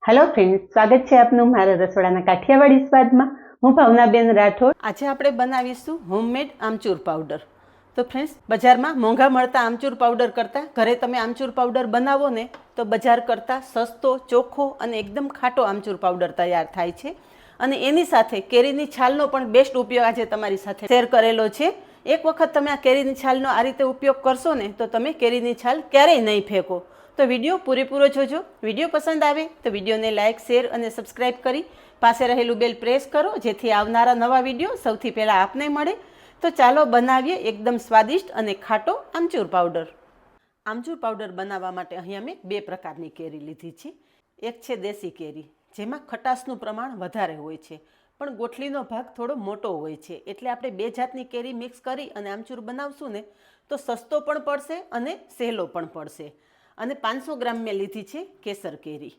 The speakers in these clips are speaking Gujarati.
હેલો ફ્રેન્ડ્સ, સ્વાગત છે આપનું મારા રસોડાના કાઠિયાવાડી સ્વાદમાં. હું ભાવનાબેન રાઠોડ. આજે આપણે બનાવીશું હોમમેડ આમચૂર પાવડર. તો ફ્રેન્ડ્સ, બજારમાં મોંઘા મળતા આમચૂર પાવડર કરતાં ઘરે તમે આમચૂર પાવડર બનાવો ને તો બજાર કરતાં સસ્તો, ચોખ્ખો અને એકદમ ખાટો આમચૂર પાવડર તૈયાર થાય છે. અને એની સાથે કેરીની છાલનો પણ બેસ્ટ ઉપયોગ આજે તમારી સાથે શેર કરેલો છે. એક વખત તમે આ કેરીની છાલનો આ રીતે ઉપયોગ કરશો ને તો તમે કેરીની છાલ ક્યારેય નહીં ફેંકો. તો વિડીયો પૂરેપૂરો જોજો. વિડીયો પસંદ આવે તો વિડીયોને લાઇક, શેર અને સબસ્ક્રાઇબ કરી પાસે રહેલું બેલ પ્રેસ કરો, જેથી આવનારા નવા વિડીયો સૌથી પહેલાં આપને મળે. તો ચાલો બનાવીએ એકદમ સ્વાદિષ્ટ અને ખાટો આમચૂર પાવડર. આમચૂર પાવડર બનાવવા માટે અહીંયા મેં બે પ્રકારની કેરી લીધી છે. એક છે દેશી કેરી, જેમાં ખટાશનું પ્રમાણ વધારે હોય છે, પણ ગોઠલીનો ભાગ થોડો મોટો હોય છે. એટલે આપણે બે જાતની કેરી મિક્સ કરી અને આમચૂર બનાવશું ને તો સસ્તો પણ પડશે અને સહેલો પણ પડશે. અને 500 ગ્રામ મેં લીધી છે કેસર કેરી.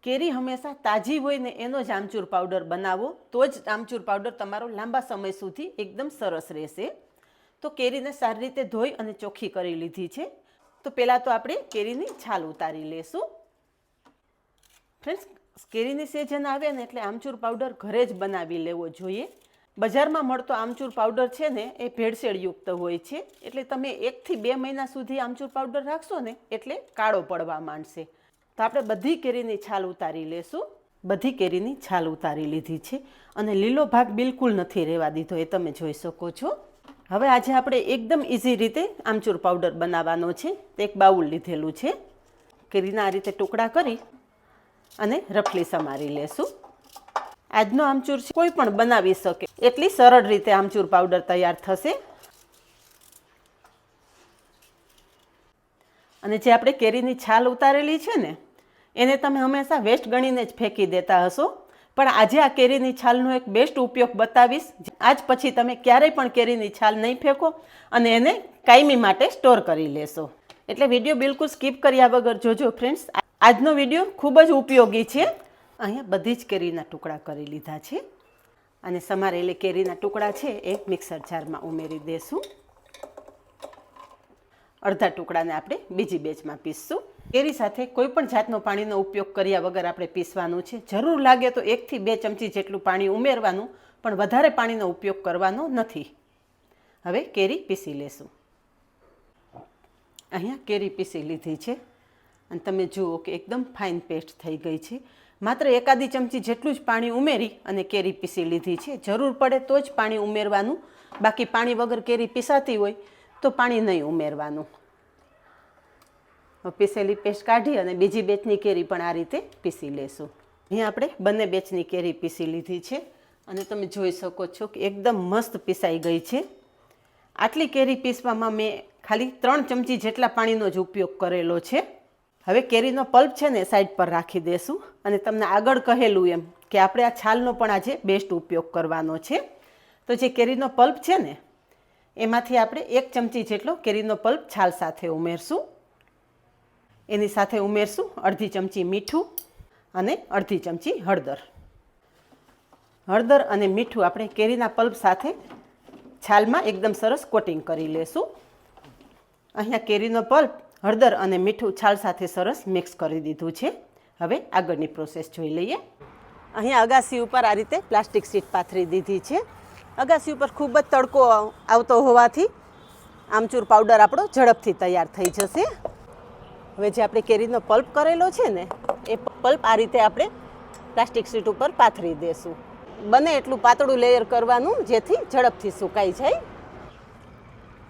કેરી હંમેશા તાજી હોય ને એનો જ આમચૂર પાવડર બનાવો, તો જ આમચૂર પાવડર તમારો લાંબા સમય સુધી એકદમ સરસ રહેશે. તો કેરીને સારી રીતે ધોઈ અને ચોખ્ખી કરી લીધી છે. તો પહેલાં તો આપણે કેરીની છાલ ઉતારી લેશું. ફ્રેન્ડ્સ, કેરીની સિઝન આવે ને એટલે આમચૂર પાવડર ઘરે જ બનાવી લેવો જોઈએ. બજારમાં મળતો આમચૂર પાવડર છે ને એ ભેળસેળયુક્ત હોય છે. એટલે તમે 1 થી 2 મહિના સુધી આમચૂર પાવડર રાખશો ને એટલે કાળો પડવા માંડશે. તો આપણે બધી કેરીની છાલ ઉતારી લેશું. બધી કેરીની છાલ ઉતારી લીધી છે અને લીલો ભાગ બિલકુલ નથી રહેવા દીધો, એ તમે જોઈ શકો છો. હવે આજે આપણે એકદમ ઇઝી રીતે આમચૂર પાવડર બનાવવાનો છે. તો એક બાઉલ લીધેલું છે. કેરીના આ રીતે ટુકડા કરી અને રફલી સમારી લેશું. આજનો આમચૂર કોઈ પણ બનાવી શકે એટલી સરળ રીતે આમચૂર પાવડર તૈયાર થશે. અને જે આપણે કેરીની છાલ ઉતારેલી છે ને એને તમે હંમેશા વેસ્ટ ગણીને જ ફેંકી દેતા હશો, પણ આજે આ કેરીની છાલનો એક બેસ્ટ ઉપયોગ બતાવીશ. આજ પછી તમે ક્યારેય પણ કેરીની છાલ નહીં ફેંકો અને એને કાયમી માટે સ્ટોર કરી લેશો. એટલે વિડીયો બિલકુલ સ્કીપ કર્યા વગર જોજો ફ્રેન્ડ્સ. આજનો વિડીયો ખૂબ જ ઉપયોગી છે. અહીંયા બધી જ કેરીના ટુકડા કરી લીધા છે અને સમારેલી કેરીના ટુકડા છે એ મિક્સર જારમાં ઉમેરી દેશું. અડધા ટુકડાને આપણે બીજી બેચમાં પીસશું. કેરી સાથે કોઈ પણ જાતનો પાણીનો ઉપયોગ કર્યા વગર આપણે પીસવાનું છે. જરૂર લાગે તો 1 થી 2 ચમચી જેટલું પાણી ઉમેરવાનું, પણ વધારે પાણીનો ઉપયોગ કરવાનો નથી. હવે કેરી પીસી લેશું. અહીંયા કેરી પીસી લીધી છે અને તમે જુઓ કે એકદમ ફાઇન પેસ્ટ થઈ ગઈ છે. માત્ર 1 ચમચી જેટલું જ પાણી ઉમેરી અને કેરી પીસી લીધી છે. જરૂર પડે તો જ પાણી ઉમેરવાનું, બાકી પાણી વગર કેરી પીસાતી હોય તો પાણી નહીં ઉમેરવાનું. પીસેલી પેસ્ટ કાઢી અને બીજી બેચની કેરી પણ આ રીતે પીસી લેશું. અહીંયા આપણે બંને બેચની કેરી પીસી લીધી છે અને તમે જોઈ શકો છો કે એકદમ મસ્ત પીસાઈ ગઈ છે. આટલી કેરી પીસવામાં મેં ખાલી 3 ચમચી જેટલા પાણીનો જ ઉપયોગ કરેલો છે. હવે કેરીનો પલ્પ છે ને સાઈડ પર રાખી દેશું અને તમને આગળ કહેલું એમ કે આપણે આ છાલનો પણ આજે બેસ્ટ ઉપયોગ કરવાનો છે. તો જે કેરીનો પલ્પ છે ને એમાંથી આપણે 1 ચમચી જેટલો કેરીનો પલ્પ છાલ સાથે ઉમેરશું. એની સાથે ઉમેરશું અડધી ચમચી મીઠું અને અડધી ચમચી હળદર. હળદર અને મીઠું આપણે કેરીના પલ્પ સાથે છાલમાં એકદમ સરસ કોટિંગ કરી લેશું. અહીંયા કેરીનો પલ્પ, હળદર અને મીઠું છાલ સાથે સરસ મિક્સ કરી દીધું છે. હવે આગળની પ્રોસેસ જોઈ લઈએ. અહીંયા અગાસી ઉપર આ રીતે પ્લાસ્ટિક શીટ પાથરી દીધી છે. અગાસી ઉપર ખૂબ જ તડકો આવતો હોવાથી આમચૂર પાવડર આપણો ઝડપથી તૈયાર થઈ જશે. હવે જે આપણે કેરીનો પલ્પ કરેલો છે ને એ પલ્પ આ રીતે આપણે પ્લાસ્ટિક શીટ ઉપર પાથરી દેશું. બને એટલું પાતળું લેયર કરવાનું જેથી ઝડપથી સુકાઈ જાય.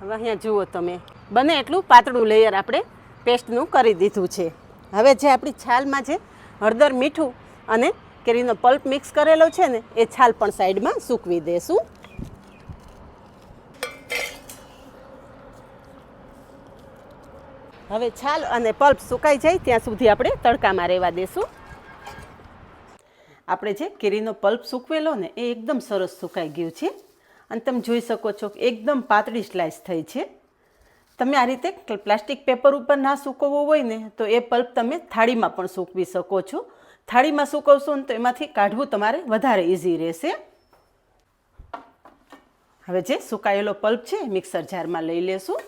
હવે અહીંયા જુઓ તમે, બને એટલું પાતળું લેયર આપણે પેસ્ટનું કરી દીધું છે. હવે જે આપણી છાલમાં જે હળદર, મીઠું અને કેરીનો પલ્પ મિક્સ કરેલો છે ને એ છાલ પણ સાઈડમાં સૂકવી દેશું. હવે છાલ અને પલ્પ સુકાઈ જાય ત્યાં સુધી આપણે તડકામાં રહેવા દેશું. આપણે જે કેરીનો પલ્પ સૂકવેલો ને એ એકદમ સરસ સુકાઈ ગયું છે અને તમે જોઈ શકો છો કે એકદમ પાતળી સ્લાઇસ થઈ છે. તમે આ રીતે પ્લાસ્ટિક પેપર ઉપર ના સૂકવવો હોય ને તો એ પલ્પ તમે થાળીમાં પણ સૂકવી શકો છો. થાળીમાં સૂકવશો ને તો એમાંથી કાઢવું તમારે વધારે ઇઝી રહેશે. હવે જે સુકાયેલો પલ્પ છે મિક્સર જારમાં લઈ લેશું.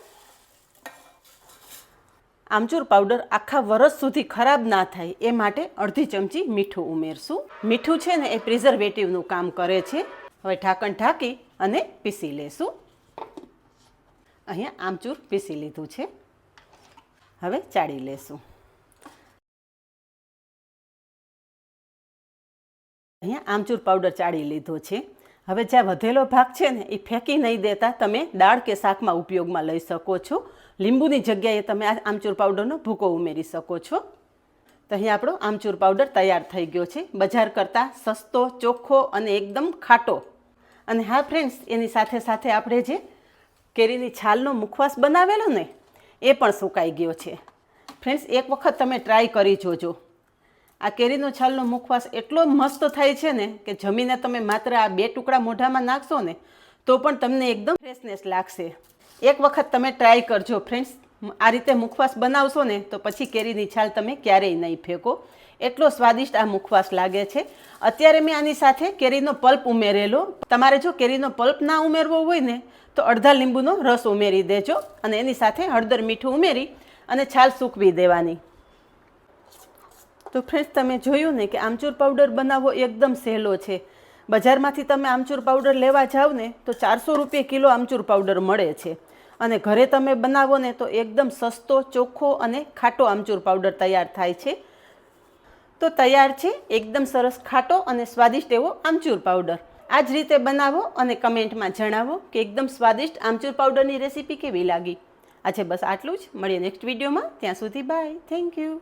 આમચૂર પાવડર આખા વરસ સુધી ખરાબ ના થાય એ માટે અડધી ચમચી મીઠું ઉમેરશું. મીઠું છે ને એ પ્રિઝર્વેટિવનું કામ કરે છે. હવે ઢાંકણ ઢાંકી અને પીસી લેશું. અહીંયા આમચૂર પીસી લીધું છે. હવે ચાળી લેશું. અહીંયા આમચૂર પાવડર ચાળી લીધો છે. હવે જ્યાં વધેલો ભાગ છે ને એ ફેંકી નહીં દેતા તમે દાળ કે શાકમાં ઉપયોગમાં લઈ શકો છો. લીંબુની જગ્યાએ તમે આ આમચૂર પાવડરનો ભૂકો ઉમેરી શકો છો. તો અહીં આપણો આમચૂર પાવડર તૈયાર થઈ ગયો છે. બજાર કરતાં સસ્તો, ચોખ્ખો અને એકદમ ખાટો. અને હા ફ્રેન્ડ્સ, એની સાથે સાથે આપણે જે કેરીની છાલનો મુખવાસ બનાવેલો ને એ પણ સુકાઈ ગયો છે. ફ્રેન્ડ્સ, એક વખત તમે ટ્રાય કરી જોજો. આ કેરીનો છાલનો મુખવાસ એટલો મસ્ત થાય છે ને કે જમીને તમે માત્ર આ 2 ટુકડા મોઢામાં નાખશો ને તો પણ તમને એકદમ ફ્રેશનેસ લાગશે. એક વખત તમે ટ્રાય કરજો ફ્રેન્ડ્સ. આ રીતે મુખવાસ બનાવશો ને તો પછી કેરીની છાલ તમે ક્યારેય નહીં ફેંકો. એટલો સ્વાદિષ્ટ આ મુખવાસ લાગે છે. અત્યારે મેં આની સાથે કેરીનો પલ્પ ઉમેરેલો. તમારે જો કેરીનો પલ્પ ના ઉમેરવો હોય ને તો અડધા લીંબુનો રસ ઉમેરી દેજો અને એની સાથે હળદર, મીઠું ઉમેરી અને છાલ સૂકવી દેવાની. તો ફ્રેન્ડ્સ, તમે જોયું ને કે આમચૂર પાવડર બનાવવો એકદમ સહેલો છે. બજારમાંથી તમે આમચૂર પાવડર લેવા જાઓ ને તો 400 રૂપિયા કિલો આમચૂર પાવડર મળે છે. અને ઘરે તમે બનાવો ને તો એકદમ સસ્તો, ચોખ્ખો અને ખાટો આમચૂર પાવડર તૈયાર થાય છે. તો તૈયાર છે એકદમ સરસ ખાટો અને સ્વાદિષ્ટ એવો આમચૂર પાવડર. આ જ રીતે બનાવો અને કમેન્ટમાં જણાવો કે એકદમ સ્વાદિષ્ટ આમચૂર પાવડરની રેસીપી કેવી લાગી. આજે બસ આટલું જ. મળીએ નેક્સ્ટ વિડીયોમાં. ત્યાં સુધી બાય. Thank you.